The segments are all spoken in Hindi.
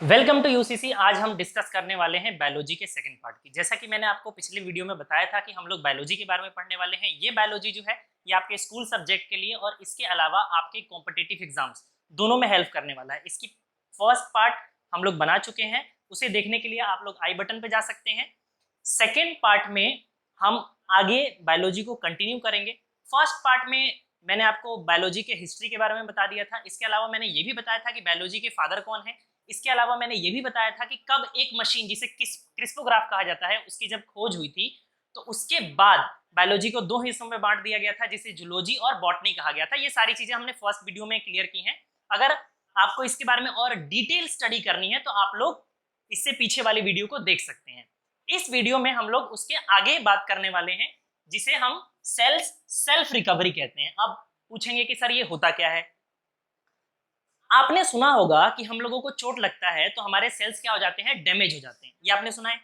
Welcome to UCC. आज हम डिस्कस करने वाले हैं बायोलॉजी के सेकंड पार्ट की। जैसा कि मैंने आपको पिछले वीडियो में बताया था कि हम लोग बायोलॉजी के बारे में पढ़ने वाले हैं। ये बायोलॉजी जो है ये आपके स्कूल सब्जेक्ट के लिए और इसके अलावा आपके कॉम्पिटिटिव एग्जाम्स दोनों में हेल्प करने वाला है। इसकी फर्स्ट पार्ट हम लोग बना चुके हैं, उसे देखने के लिए आप लोग आई बटन पे जा सकते हैं। सेकेंड पार्ट में हम आगे बायोलॉजी को कंटिन्यू करेंगे। फर्स्ट पार्ट में मैंने आपको बायोलॉजी के हिस्ट्री के बारे में बता दिया था। इसके अलावा मैंने ये भी बताया था कि बायोलॉजी के फादर कौन है। इसके अलावा मैंने ये भी बताया था कि कब एक मशीन जिसे क्रिस्पोग्राफ कहा जाता है उसकी जब खोज हुई थी, तो उसके बाद बायोलॉजी को दो हिस्सों में बांट दिया गया था जिसे जूलॉजी और बॉटनी कहा गया था। ये सारी चीजें हमने फर्स्ट वीडियो में क्लियर की हैं। अगर आपको इसके बारे में और डिटेल स्टडी करनी है तो आप लोग इससे पीछे वाली वीडियो को देख सकते हैं। इस वीडियो में हम लोग उसके आगे बात करने वाले हैं जिसे हम सेल्स सेल्फ रिकवरी कहते हैं। अब पूछेंगे कि सर ये होता क्या है। आपने सुना होगा कि हम लोगों को चोट लगता है तो हमारे सेल्स क्या हो जाते हैं, डैमेज हो जाते हैं। ये आपने सुना है।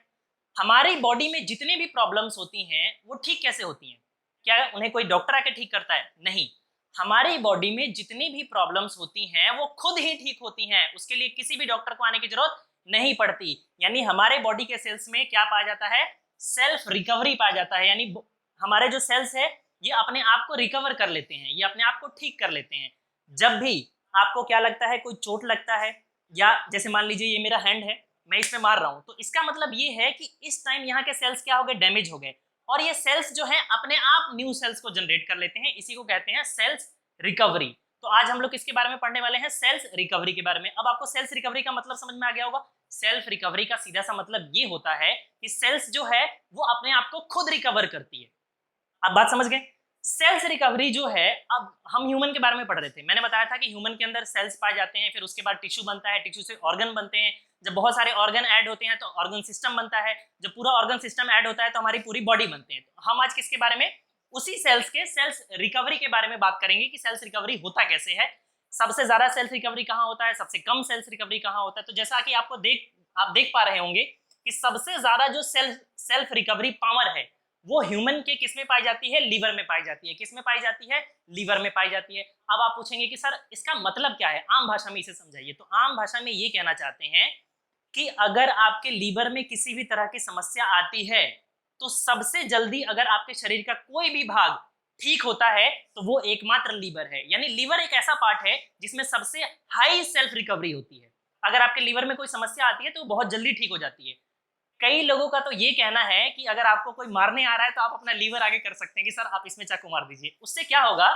हमारी बॉडी में जितने भी प्रॉब्लम्स होती हैं वो ठीक कैसे होती हैं? क्या उन्हें कोई डॉक्टर आके ठीक करता है? नहीं। हमारी बॉडी में जितनी भी प्रॉब्लम्स होती हैं वो खुद ही ठीक होती हैं, उसके लिए किसी भी डॉक्टर को आने की जरूरत नहीं पड़ती। यानी हमारे बॉडी के सेल्स में क्या पाया जाता है, सेल्फ रिकवरी पाया जाता है। यानी हमारे जो सेल्स है ये अपने आप को रिकवर कर लेते हैं, ये अपने आप को ठीक कर लेते हैं। जब भी आपको क्या लगता है, कोई चोट लगता है, या जैसे मान लीजिए ये मेरा हैंड है, मैं इसमें मार रहा हूं, तो इसका मतलब ये है कि इस टाइम यहाँ के सेल्स क्या हो गए, डैमेज हो गए। और ये सेल्स जो है अपने आप न्यू सेल्स को जनरेट कर लेते हैं। इसी को कहते हैं सेल्स रिकवरी। तो आज हम लोग किसके बारे में पढ़ने वाले हैं, सेल्स रिकवरी के बारे में। अब आपको सेल्स रिकवरी का मतलब समझ में आ गया होगा। सेल्फ रिकवरी का सीधा सा मतलब ये होता है कि सेल्स जो है वो अपने आप को खुद रिकवर करती है। आप बात समझ गए। सेल्स रिकवरी जो है, अब हम ह्यूमन के बारे में पढ़ रहे थे। मैंने बताया था कि ह्यूमन के अंदर सेल्स पाए जाते हैं, फिर उसके बाद टिश्यू बनता है, टिश्यू से ऑर्गन बनते हैं। जब बहुत सारे ऑर्गन ऐड होते हैं तो ऑर्गन सिस्टम बनता है। जब पूरा ऑर्गन सिस्टम ऐड होता है तो हमारी पूरी बॉडी बनते हैं। तो हम आज किसके बारे में, उसी सेल्स के सेल्स रिकवरी के बारे में बात करेंगे कि सेल्स रिकवरी होता कैसे है, सबसे ज्यादा सेल्स रिकवरी कहाँ होता है, सबसे कम सेल्स रिकवरी कहाँ होता है। तो जैसा कि आप देख पा रहे होंगे कि सबसे ज्यादा जो सेल्फ रिकवरी पावर है वो ह्यूमन के किस में पाई जाती है, लीवर में पाई जाती है। किस में पाई जाती है, लीवर में पाई जाती है। अब आप पूछेंगे कि सर इसका मतलब क्या है, आम भाषा में इसे समझाइए। तो आम भाषा में ये कहना चाहते हैं कि अगर आपके लीवर में किसी भी तरह की समस्या आती है तो सबसे जल्दी अगर आपके शरीर का कोई भी भाग ठीक होता है तो वो एकमात्र लीवर है। यानी लीवर एक ऐसा पार्ट है जिसमें सबसे हाई सेल्फ रिकवरी होती है। अगर आपके लीवर में कोई समस्या आती है तो वो बहुत जल्दी ठीक हो जाती है। कई लोगों का तो ये कहना है कि अगर आपको कोई मारने आ रहा है तो आप अपना लीवर आगे कर सकते हैं कि सर आप इसमें चाकू मार दीजिए। उससे क्या होगा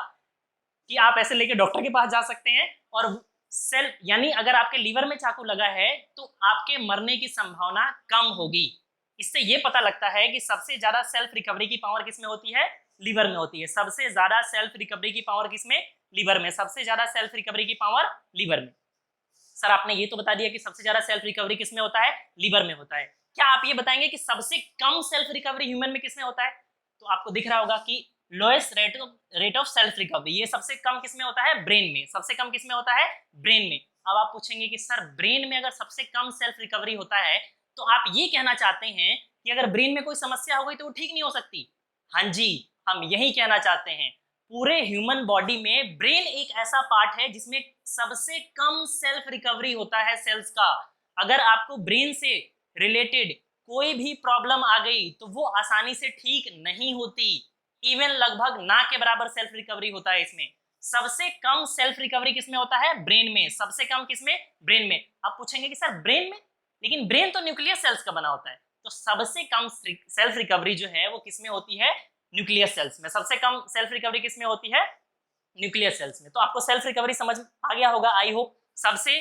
कि आप ऐसे लेके डॉक्टर के पास जा सकते हैं और सेल यानी अगर आपके लीवर में चाकू लगा है तो आपके मरने की संभावना कम होगी। इससे ये पता लगता है कि सबसे ज्यादा सेल्फ रिकवरी की पावर किसमें होती है, लीवर में होती है। सबसे ज्यादा सेल्फ रिकवरी की पावर किसमें, लीवर में। सबसे ज्यादा सेल्फ रिकवरी की पावर लीवर में। सर आपने ये तो बता दिया कि सबसे ज्यादा सेल्फ रिकवरी किसमें होता है, लीवर में होता है। क्या आप ये बताएंगे कि सबसे कम सेल्फ रिकवरी ह्यूमन में किसमें होता है? तो आपको दिख रहा होगा कि lowest rate of self recovery, ये सबसे कम किसमें होता है, ब्रेन में। सबसे कम किसमें होता है, ब्रेन में। अब आप पूछेंगे कि सर ब्रेन में अगर सबसे कम सेल्फ रिकवरी होता है तो आप ये कहना चाहते हैं कि अगर ब्रेन में कोई समस्या हो गई तो वो ठीक नहीं हो सकती? हाँ जी, हम यही कहना चाहते हैं। पूरे ह्यूमन बॉडी में ब्रेन एक ऐसा पार्ट है जिसमें सबसे कम सेल्फ रिकवरी होता है सेल्स का। अगर आपको ब्रेन से रिलेटेड कोई भी प्रॉब्लम आ गई तो वो आसानी से ठीक नहीं होती। इवन लगभग ना के बराबर सेल्फ रिकवरी होता है इसमें। सबसे कम सेल्फ रिकवरी किसमें होता है, ब्रेन में। सबसे कम किसमें, ब्रेन में। आप पूछेंगे कि सर ब्रेन में, लेकिन ब्रेन तो न्यूक्लियस सेल्स का बना होता है। तो सबसे कम सेल्फ रिकवरी जो है वो किसमें होती है, न्यूक्लियस सेल्स में। सबसे कम सेल्फ रिकवरी किसमें होती है, न्यूक्लियस सेल्स में। तो आपको सेल्फ रिकवरी समझ आ गया होगा, आई होप। सबसे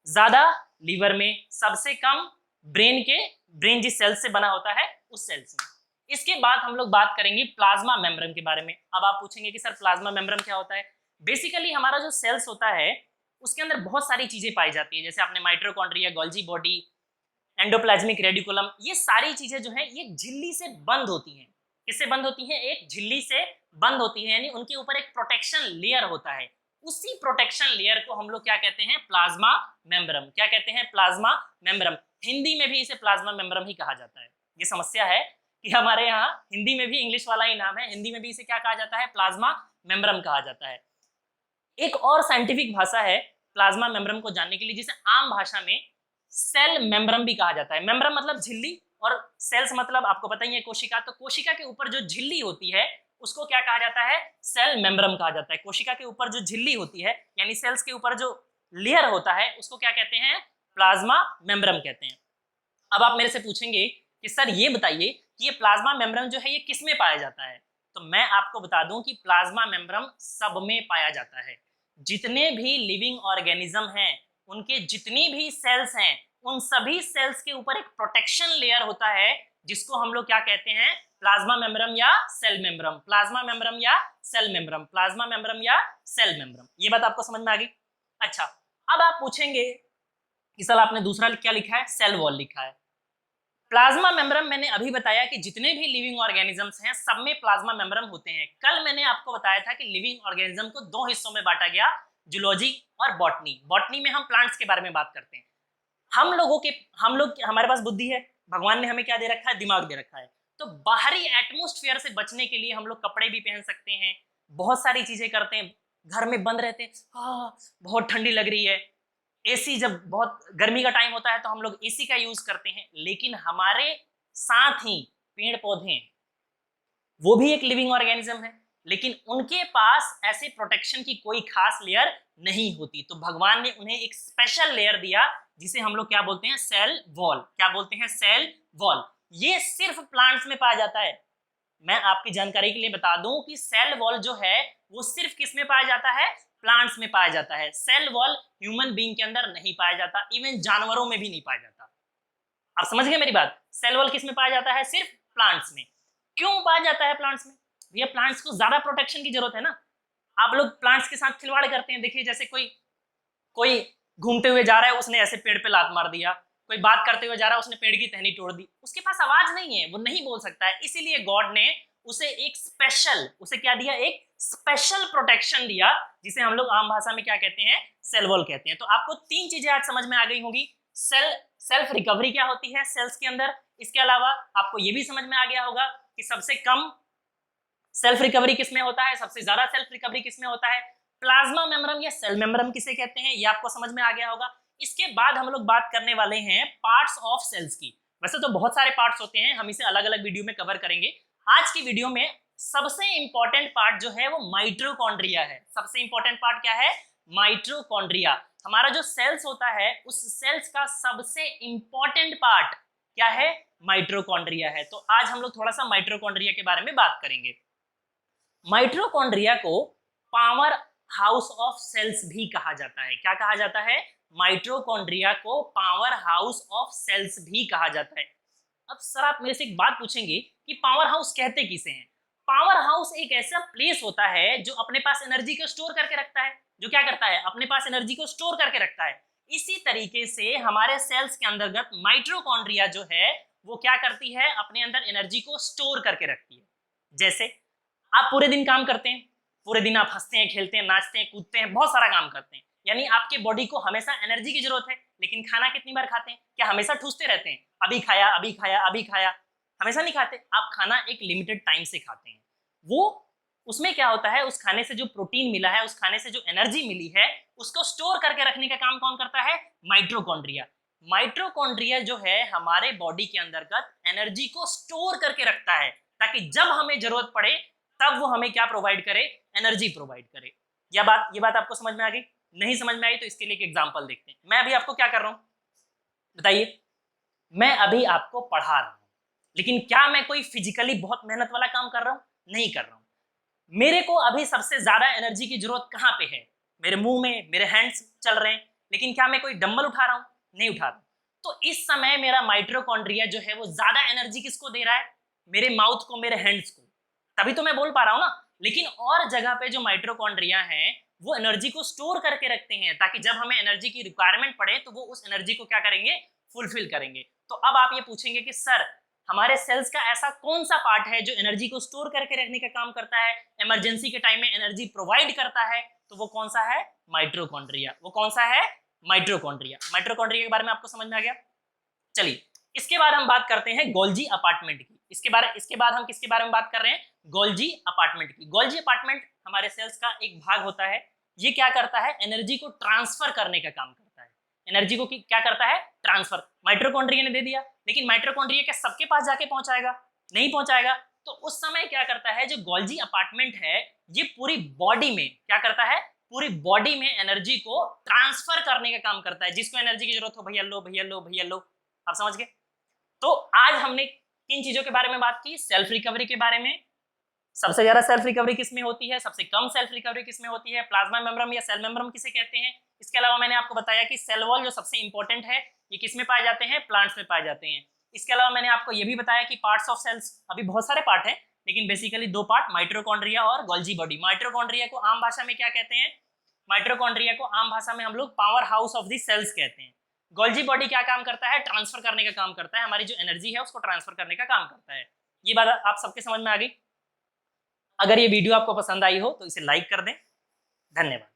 ज्यादा लीवर में, सबसे कम ब्रेन जिस सेल्स से बना होता है उस सेल्स में। इसके बाद हम लोग बात करेंगे प्लाज्मा मेम्ब्रेन के बारे में। अब आप पूछेंगे कि सर प्लाज्मा मेम्ब्रेन क्या होता है। बेसिकली हमारा जो सेल्स होता है उसके अंदर बहुत सारी चीजें पाई जाती है। जैसे आपने mitochondria, Golgi body, endoplasmic reticulum, ये सारी चीजें जो है ये झिल्ली से बंद होती हैं। किससे बंद होती हैं, एक झिल्ली से बंद होती है। यानी उनके ऊपर एक प्रोटेक्शन लेयर होता है। उसी प्रोटेक्शन लेयर को हम लोग क्या कहते हैं, प्लाज्मा मेम्ब्रेन। क्या कहते हैं, प्लाज्मा मेम्ब्रेन। हिंदी में भी इसे प्लाज्मा मेम्ब्रेन ही कहा जाता है। ये समस्या है कि हमारे यहाँ हिंदी में भी इंग्लिश वाला ही नाम है, हिंदी में भी इसे क्या कहा जाता है, प्लाज्मा मेम्ब्रेन कहा जाता है। एक और साइंटिफिक भाषा है प्लाज्मा मेम्ब्रेन को जानने के लिए जिसे आम भाषा में सेल मेम्ब्रेन भी कहा जाता है। मेम्ब्रेन मतलब झिल्ली और सेल्स मतलब आपको पता ही है कोशिका। तो कोशिका के ऊपर जो झिल्ली होती है उसको क्या कहा जाता है? सेल मेम्ब्रेन कहा जाता है। कोशिका के ऊपर जो झिल्ली होती है यानी सेल्स के ऊपर जो लेयर होता है उसको क्या कहते हैं? प्लाज्मा मेम्ब्रेन कहते हैं। अब आप मेरे से पूछेंगे कि सर ये बताइए कि ये प्लाज्मा मेम्ब्रेन जो है ये किस में पाया जाता है? तो मैं आपको बता दूं कि प्लाज्मा मेम्ब्रेन सब में पाया जाता है। जितने भी लिविंग ऑर्गेनिज्म हैं उनके जितनी भी सेल्स हैं उन सभी सेल्स के ऊपर एक प्रोटेक्शन लेयर होता है जिसको हम लोग क्या कहते हैं? प्लाज्मा मेम्ब्रेन या सेल मेम्ब्रेन। प्लाज्मा मेम्ब्रेन या सेल मेम्ब्रेन। प्लाज्मा मेम्ब्रेन या सेल मेम्ब्रेन। ये बात आपको समझ में आ गई? अच्छा, अब आप पूछेंगे कि सर आपने दूसरा क्या लिखा है? सेल वॉल लिखा है। प्लाज्मा मेम्ब्रेन मैंने अभी बताया कि जितने भी लिविंग ऑर्गेनिजम्स हैं सब में प्लाज्मा मेम्ब्रेन होते हैं। कल मैंने आपको बताया था कि लिविंग ऑर्गेनिज्म को दो हिस्सों में बांटा गया, जूलॉजी और बॉटनी। बॉटनी में हम प्लांट्स के बारे में बात करते हैं। हमारे पास बुद्धि है, भगवान ने हमें क्या दे रखा है? दिमाग दे रखा है। तो बाहरी एटमोस्फेयर से बचने के लिए हम लोग कपड़े भी पहन सकते हैं, बहुत सारी चीजें करते हैं, घर में बंद रहते हैं, बहुत ठंडी लग रही है, एसी जब बहुत गर्मी का टाइम होता है तो हम लोग एसी का यूज करते हैं। लेकिन हमारे साथ ही पेड़ पौधे हैं, वो भी एक लिविंग ऑर्गेनिज्म है, लेकिन उनके पास ऐसे प्रोटेक्शन की कोई खास लेयर नहीं होती। तो भगवान ने उन्हें एक स्पेशल लेयर दिया जिसे हम लोग क्या बोलते हैं? Cell wall. क्या बोलते हैं? Cell wall. ये सिर्फ प्लांट्स में पाया जाता है। मैं आपकी जानकारी के लिए बता दूं कि सेल वॉल जो है वो सिर्फ किस में पाया जाता है? प्लांट्स में पाया जाता है। सेल वॉल ह्यूमन बीइंग के अंदर नहीं पाया जाता, इवन जानवरों में भी नहीं पाया जाता। आप समझ गए मेरी बात? सेल वॉल किस में पाया जाता है? सिर्फ प्लांट्स में। क्यों पाया जाता है प्लांट्स में? भैया प्लांट्स को ज्यादा प्रोटेक्शन की जरूरत है ना। आप लोग प्लांट्स के साथ खिलवाड़ करते हैं। देखिए जैसे कोई कोई घूमते हुए जा रहा है, उसने ऐसे पेड़ पे लात मार दिया, कोई बात करते हुए जा रहा है, उसने पेड़ की टहनी तोड़ दी, उसके पास आवाज नहीं है, वो नहीं बोल सकता है, इसीलिए गॉड ने उसे एक स्पेशल, उसे क्या दिया? एक स्पेशल प्रोटेक्शन दिया, जिसे हम लोग आम भाषा में क्या कहते हैं? सेल वॉल कहते हैं। तो आपको तीन चीजें आज समझ में आ गई होंगी। सेल्फ रिकवरी क्या होती है सेल्स के अंदर, इसके अलावा आपको ये भी समझ में आ गया होगा कि सबसे कम सेल्फ रिकवरी किसमें होता है, सबसे ज्यादा सेल्फ रिकवरी किसमें होता है, प्लाज्मा मेम्ब्रेन या सेल मेम्ब्रेन किसे कहते हैं, ये आपको समझ में आ गया होगा। इसके बाद हम लोग बात करने वाले हैं पार्ट्स ऑफ सेल्स की। वैसे तो बहुत सारे पार्ट्स होते हैं, हम इसे अलग अलग वीडियो में कवर करेंगे। आज की वीडियो में सबसे इंपॉर्टेंट पार्ट जो है वो माइटोकॉन्ड्रिया है। सबसे इंपॉर्टेंट पार्ट क्या है? माइटोकॉन्ड्रिया। हमारा जो सेल्स होता है उस सेल्स का सबसे इंपॉर्टेंट पार्ट क्या है? माइटोकॉन्ड्रिया है। तो आज हम लोग थोड़ा सा माइटोकॉन्ड्रिया के बारे में बात करेंगे। माइटोकॉन्ड्रिया को पावर हाउस ऑफ सेल्स भी कहा जाता है। क्या कहा जाता है? माइटोकॉन्ड्रिया को पावर हाउस ऑफ सेल्स भी कहा जाता है। अब सर आप मेरे से एक बात पूछेंगे कि पावर हाउस कहते किसे हैं? पावर हाउस एक ऐसा प्लेस होता है जो अपने पास एनर्जी को स्टोर करके रखता है। जो क्या करता है? अपने पास एनर्जी को स्टोर करके रखता है। इसी तरीके से हमारे सेल्स के अंतर्गत माइटोकॉन्ड्रिया जो है वो क्या करती है? अपने अंदर एनर्जी को स्टोर करके रखती है। जैसे आप पूरे दिन काम करते हैं, पूरे दिन आप हंसते हैं, खेलते हैं, नाचते हैं, कूदते हैं, बहुत सारा काम करते हैं, यानी आपके बॉडी को हमेशा एनर्जी की जरूरत है। लेकिन खाना कितनी बार खाते हैं? क्या हमेशा ठूसते रहते हैं अभी खाया अभी खाया अभी खाया? हमेशा नहीं खाते। आप खाना एक लिमिटेड टाइम से खाते हैं। वो उसमें क्या होता है? उस खाने से जो प्रोटीन मिला है, उस खाने से जो एनर्जी मिली है, उसको स्टोर करके रखने का काम कौन करता है? माइटोकॉन्ड्रिया। माइटोकॉन्ड्रिया जो है हमारे बॉडी के अंतर्गत एनर्जी को स्टोर करके रखता है, ताकि जब हमें जरूरत पड़े तब वो हमें क्या प्रोवाइड करे? एनर्जी प्रोवाइड करे। ये बात आपको समझ में आ गई? नहीं समझ में आई तो इसके लिए एक एग्जांपल देखते हैं। मैं अभी आपको क्या कर रहा हूं बताइए? मैं अभी आपको पढ़ा रहा हूं, लेकिन क्या मैं कोई फिजिकली बहुत मेहनत वाला काम कर रहा हूं? नहीं कर रहा हूं। मेरे को अभी सबसे ज्यादा एनर्जी की जरूरत कहां पे है? मेरे मुंह में, मेरे हैंड्स चल रहे हैं, लेकिन क्या मैं कोई डंबल उठा रहा हूं? नहीं उठा रहा। तो इस समय मेरा माइटोकॉन्ड्रिया जो है वो ज्यादा एनर्जी किसको दे रहा है? मेरे माउथ को, मेरे हैंड्स को, तभी तो मैं बोल पा रहा हूं ना। लेकिन और जगह पे जो माइटोकॉन्ड्रिया हैं वो एनर्जी को स्टोर करके रखते हैं, ताकि जब हमें एनर्जी की रिक्वायरमेंट पड़े तो वो उस एनर्जी को क्या करेंगे? फुलफिल करेंगे। तो अब आप ये पूछेंगे कि सर हमारे सेल्स का ऐसा कौन सा पार्ट है जो एनर्जी को स्टोर करके रखने का काम करता है, इमरजेंसी के टाइम में एनर्जी प्रोवाइड करता है? तो वो कौन सा है? माइटोकॉन्ड्रिया। वो कौन सा है? माइटोकॉन्ड्रिया। माइटोकॉन्ड्रिया के बारे में आपको समझ में आ गया? चलिए इसके बाद हम बात करते हैं गोल्जी अपार्टमेंट की। इसके बाद हम किसके बारे में बात कर रहे हैं? गोल्जी अपार्टमेंट की। गोल्जी अपार्टमेंट हमारे सेल्स का एक भाग होता है। ये क्या करता है? एनर्जी को ट्रांसफर करने का काम करता है। एनर्जी को क्या करता है? ट्रांसफर। माइटोकॉन्ड्रिया ने दे दिया, लेकिन माइटोकॉन्ड्रिया क्या सबके पास जाके पहुंचाएगा? नहीं पहुंचाएगा। तो उस समय क्या करता है, जो गोल्जी अपार्टमेंट है ये पूरी बॉडी में क्या करता है, पूरी बॉडी में एनर्जी को ट्रांसफर करने का काम करता है। जिसको एनर्जी की जरूरत हो भैया लो, भैया लो, भैया लो। आप समझ गए? तो आज हमने किन चीजों के बारे में बात की? सेल्फ रिकवरी के बारे में। सबसे ज्यादा सेल्फ रिकवरी किसमें होती है, सबसे कम सेल्फ रिकवरी किसमें होती है, प्लाज्मा मेम्ब्रेन या सेल मेम्ब्रेन किसे कहते हैं। इसके अलावा मैंने आपको बताया कि सेल वॉल जो सबसे इंपॉर्टेंट है ये किसमें पाए जाते हैं, प्लांट्स में पाए जाते हैं। इसके अलावा मैंने आपको ये भी बताया कि पार्ट्स ऑफ सेल्स, अभी बहुत सारे पार्ट हैं लेकिन बेसिकली दो पार्ट, माइटोकॉन्ड्रिया और गोल्जी बॉडी। माइटोकॉन्ड्रिया को आम भाषा में क्या कहते हैं, माइटोकॉन्ड्रिया को आम भाषा में हम लोग power house of the cells कहते हैं। गोल्जी बॉडी क्या काम करता है, ट्रांसफर करने का काम करता है, हमारी जो एनर्जी है उसको ट्रांसफर करने का काम करता है। ये बात आप सबके समझ में आ गई। अगर ये वीडियो आपको पसंद आई हो तो इसे लाइक कर दें। धन्यवाद।